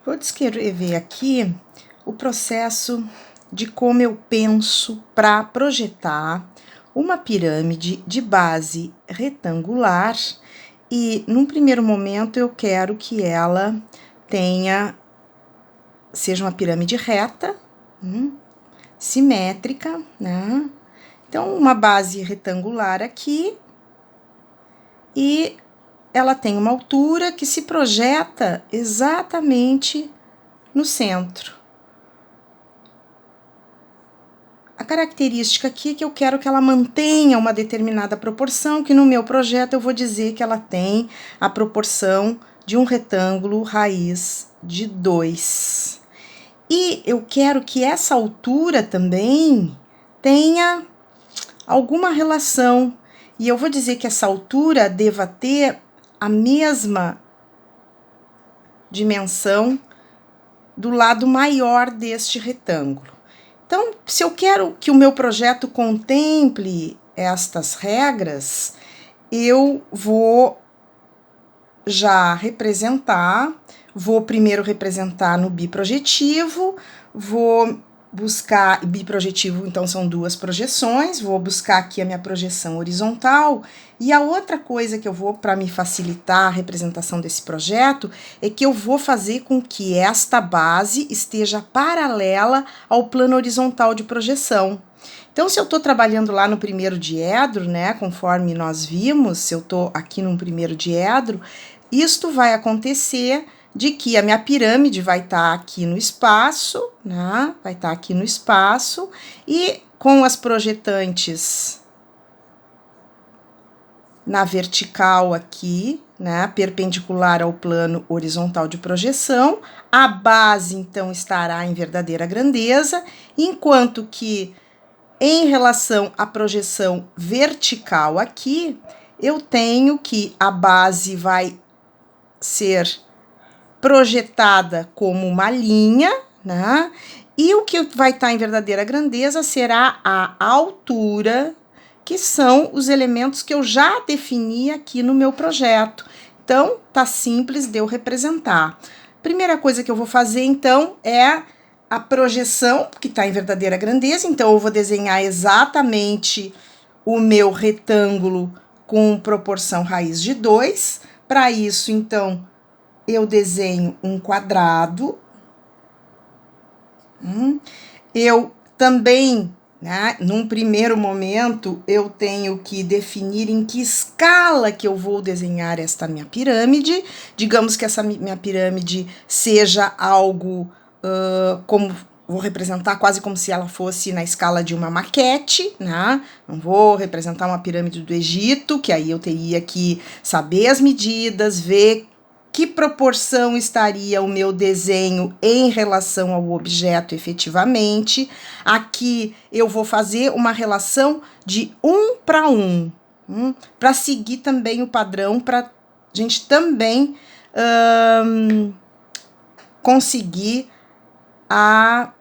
Vou descrever aqui o processo de como eu penso para projetar uma pirâmide de base retangular e, num primeiro momento, eu quero que ela seja uma pirâmide reta, simétrica, né? Então, uma base retangular aqui e ela tem uma altura que se projeta exatamente no centro. A característica aqui é que eu quero que ela mantenha uma determinada proporção, que no meu projeto eu vou dizer que ela tem a proporção de um retângulo raiz de 2. E eu quero que essa altura também tenha alguma relação. E eu vou dizer que essa altura deva ter a mesma dimensão do lado maior deste retângulo. Então, se eu quero que o meu projeto contemple estas regras, eu vou já representar, vou primeiro representar no biprojetivo, vou buscar, biprojetivo então são duas projeções, vou buscar aqui a minha projeção horizontal, e a outra coisa que eu vou, para me facilitar a representação desse projeto, é que eu vou fazer com que esta base esteja paralela ao plano horizontal de projeção. Então, se eu estou trabalhando lá no primeiro diedro, né, conforme nós vimos, se eu estou aqui no primeiro diedro, isto vai acontecer de que a minha pirâmide vai estar aqui no espaço, né? Vai estar aqui no espaço, e com as projetantes na vertical aqui, né? Perpendicular ao plano horizontal de projeção, a base, então, estará em verdadeira grandeza, enquanto que, em relação à projeção vertical aqui, eu tenho que a base vai ser projetada como uma linha, né? E o que vai estar em verdadeira grandeza será a altura, que são os elementos que eu já defini aqui no meu projeto. Então, tá simples de eu representar. Primeira coisa que eu vou fazer, então, é a projeção, que está em verdadeira grandeza. Então, eu vou desenhar exatamente o meu retângulo com proporção raiz de 2. Para isso, então, eu desenho um quadrado. Eu também, né, num primeiro momento, eu tenho que definir em que escala que eu vou desenhar esta minha pirâmide. Digamos que essa minha pirâmide seja algo como... Vou representar quase como se ela fosse na escala de uma maquete, né? Não vou representar uma pirâmide do Egito, que aí eu teria que saber as medidas, ver que proporção estaria o meu desenho em relação ao objeto efetivamente. Aqui eu vou fazer uma relação de 1 para 1, para seguir também o padrão, para a gente também conseguir a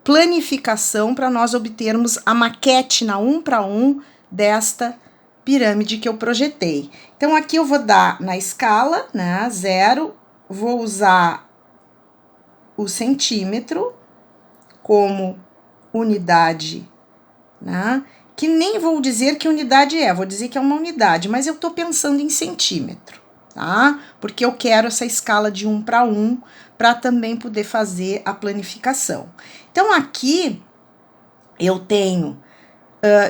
planificação para nós obtermos a maquete na 1 para 1 desta pirâmide que eu projetei. Então, aqui eu vou dar na escala, né, 0, vou usar o centímetro como unidade, né, que nem vou dizer que unidade é, vou dizer que é uma unidade, mas eu tô pensando em centímetro, tá? Porque eu quero essa escala de 1 para 1 para também poder fazer a planificação. Então, aqui eu tenho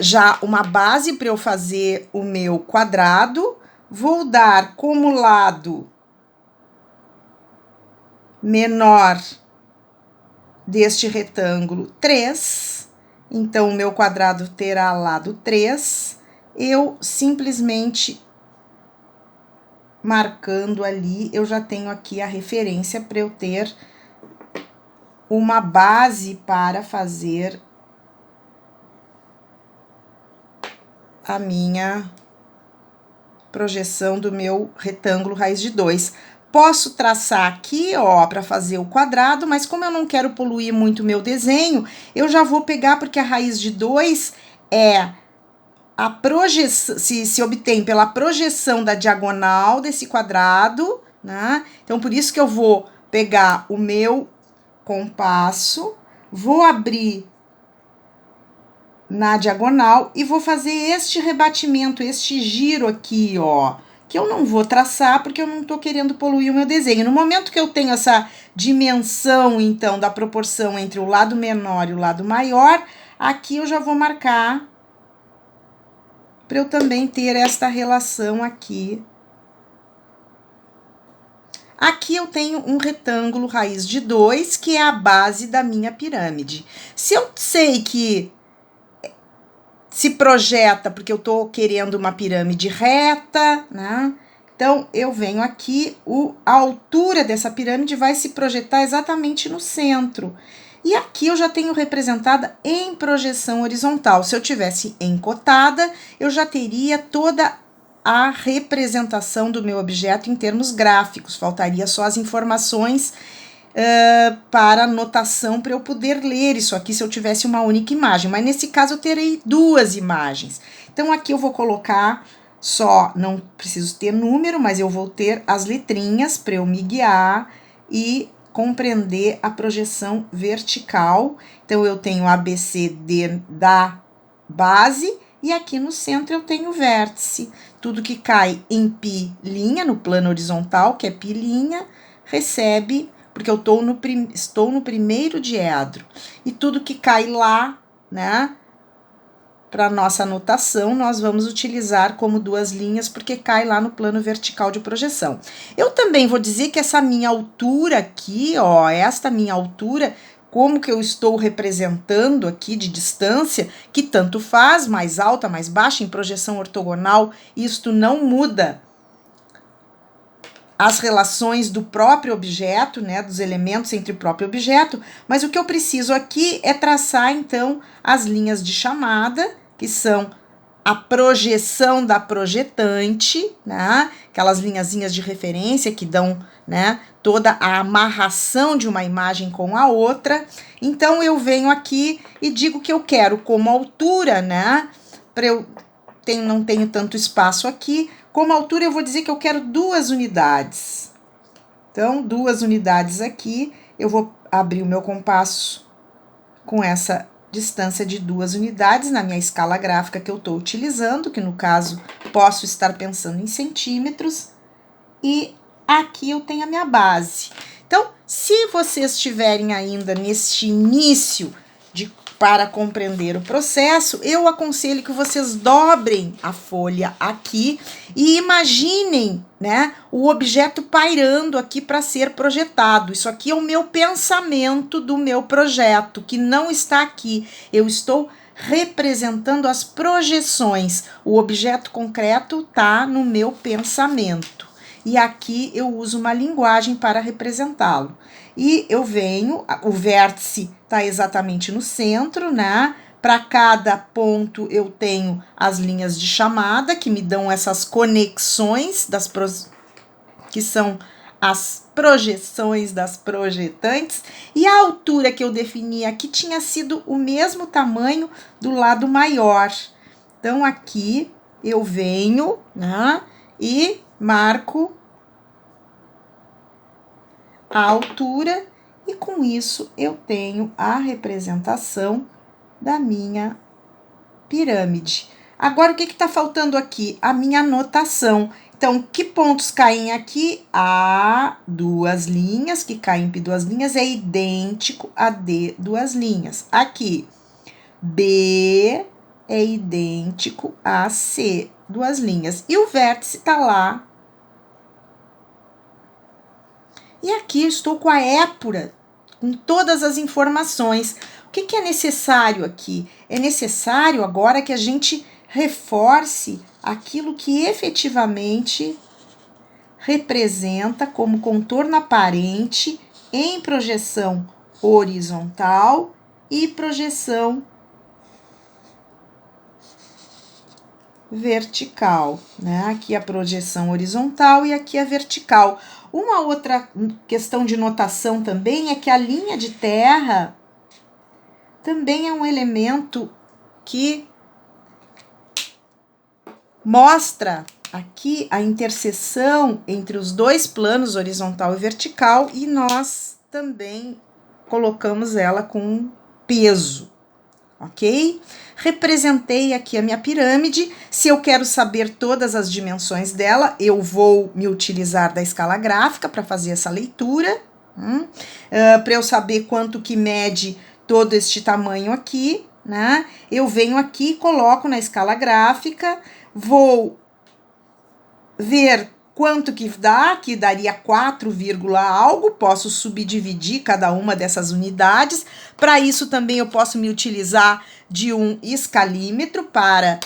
já uma base para eu fazer o meu quadrado, vou dar como lado menor deste retângulo 3, então o meu quadrado terá lado 3, eu simplesmente marcando ali, eu já tenho aqui a referência para eu ter uma base para fazer a minha projeção do meu retângulo raiz de 2. Posso traçar aqui, ó, para fazer o quadrado, mas como eu não quero poluir muito o meu desenho, eu já vou pegar, porque a raiz de 2 é a projeção, se obtém pela projeção da diagonal desse quadrado, né? Então, por isso que eu vou pegar o meu compasso, vou abrir na diagonal e vou fazer este rebatimento, este giro aqui, ó, que eu não vou traçar porque eu não tô querendo poluir o meu desenho. No momento que eu tenho essa dimensão, então, da proporção entre o lado menor e o lado maior, aqui eu já vou marcar para eu também ter esta relação aqui. Aqui eu tenho um retângulo raiz de 2, que é a base da minha pirâmide. Se eu sei que se projeta, porque eu tô querendo uma pirâmide reta, né? Então, eu venho aqui, a altura dessa pirâmide vai se projetar exatamente no centro. E aqui eu já tenho representada em projeção horizontal. Se eu tivesse encotada, eu já teria toda a representação do meu objeto em termos gráficos. Faltaria só as informações para anotação para eu poder ler isso aqui se eu tivesse uma única imagem. Mas nesse caso eu terei duas imagens. Então aqui eu vou colocar só, não preciso ter número, mas eu vou ter as letrinhas para eu me guiar e compreender a projeção vertical. Então eu tenho ABCD da base e aqui no centro eu tenho vértice. Tudo que cai em π' no plano horizontal, que é π', recebe, porque eu estou no primeiro diedro. E tudo que cai lá, né, para nossa anotação, nós vamos utilizar como duas linhas, porque cai lá no plano vertical de projeção. Eu também vou dizer que essa minha altura aqui, ó, esta minha altura, como que eu estou representando aqui de distância, que tanto faz, mais alta, mais baixa, em projeção ortogonal, isto não muda as relações do próprio objeto, né, dos elementos entre o próprio objeto, mas o que eu preciso aqui é traçar, então, as linhas de chamada, que são a projeção da projetante, né, aquelas linhazinhas de referência que dão, né, toda a amarração de uma imagem com a outra. Então, eu venho aqui e digo que eu quero como altura, né, não tenho tanto espaço aqui, como altura eu vou dizer que eu quero 2 unidades. Então, 2 unidades aqui, eu vou abrir o meu compasso com essa distância de 2 unidades na minha escala gráfica que eu estou utilizando, que no caso posso estar pensando em centímetros, e aqui eu tenho a minha base. Então, se vocês estiverem ainda neste início para compreender o processo, eu aconselho que vocês dobrem a folha aqui e imaginem, né, o objeto pairando aqui para ser projetado. Isso aqui é o meu pensamento do meu projeto, que não está aqui. Eu estou representando as projeções. O objeto concreto está no meu pensamento. E aqui eu uso uma linguagem para representá-lo. E eu venho, o vértice está exatamente no centro, né? Para cada ponto eu tenho as linhas de chamada que me dão essas conexões que são as projeções das projetantes, e a altura que eu defini aqui tinha sido o mesmo tamanho do lado maior. Então aqui eu venho, né, e marco a altura, e com isso eu tenho a representação da minha pirâmide. Agora, o que está faltando aqui? A minha anotação. Então, que pontos caem aqui? A, 2 linhas, que caem em 2 linhas, é idêntico a D, 2 linhas. Aqui, B é idêntico a C, 2 linhas. E o vértice está lá. E aqui eu estou com a épura, com todas as informações. O que é necessário aqui? É necessário agora que a gente reforce aquilo que efetivamente representa como contorno aparente em projeção horizontal e projeção vertical, né? Aqui a projeção horizontal e aqui a vertical. Uma outra questão de notação também é que a linha de terra também é um elemento que mostra aqui a interseção entre os dois planos, horizontal e vertical, e nós também colocamos ela com peso, ok? Representei aqui a minha pirâmide. Se eu quero saber todas as dimensões dela, eu vou me utilizar da escala gráfica para fazer essa leitura. Para eu saber quanto que mede todo este tamanho aqui, né? Eu venho aqui, coloco na escala gráfica, vou ver quanto que dá, que daria 4, algo, posso subdividir cada uma dessas unidades. Para isso também eu posso me utilizar de um escalímetro para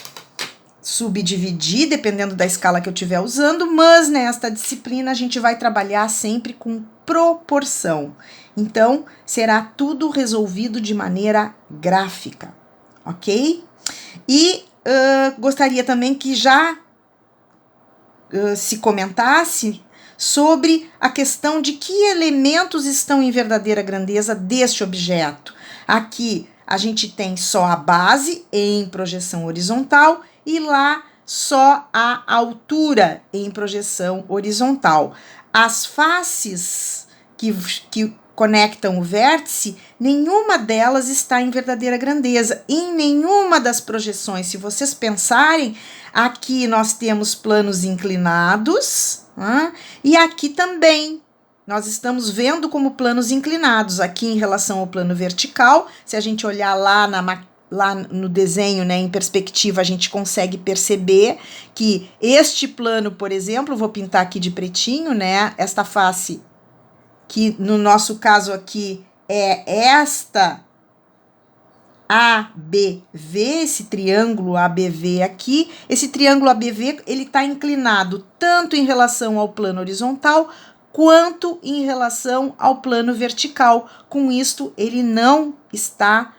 subdividir, dependendo da escala que eu estiver usando, mas nesta disciplina a gente vai trabalhar sempre com proporção. Então, será tudo resolvido de maneira gráfica, ok? E gostaria também que já se comentasse sobre a questão de que elementos estão em verdadeira grandeza deste objeto. Aqui a gente tem só a base em projeção horizontal e lá só a altura em projeção horizontal. As faces que conectam o vértice, nenhuma delas está em verdadeira grandeza. Em nenhuma das projeções, se vocês pensarem, aqui nós temos planos inclinados, e aqui também nós estamos vendo como planos inclinados. Aqui em relação ao plano vertical, se a gente olhar lá no desenho, né, em perspectiva, a gente consegue perceber que este plano, por exemplo, vou pintar aqui de pretinho, né, esta face, que no nosso caso aqui é esta ABV, esse triângulo ABV aqui, esse triângulo ABV, ele está inclinado tanto em relação ao plano horizontal, quanto em relação ao plano vertical. Com isto, ele não está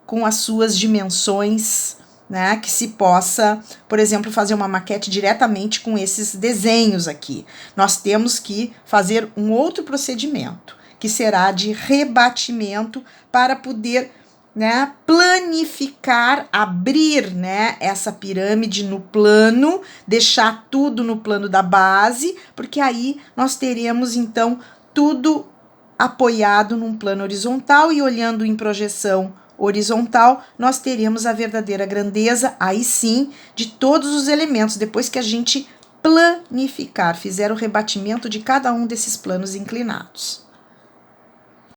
com as suas dimensões, né, que se possa, por exemplo, fazer uma maquete diretamente com esses desenhos aqui. Nós temos que fazer um outro procedimento, que será de rebatimento para poder, né, planificar, abrir, né, essa pirâmide no plano, deixar tudo no plano da base, porque aí nós teremos, então, tudo apoiado num plano horizontal e olhando em projeção horizontal, nós teríamos a verdadeira grandeza, aí sim, de todos os elementos, depois que a gente planificar, fizer o rebatimento de cada um desses planos inclinados.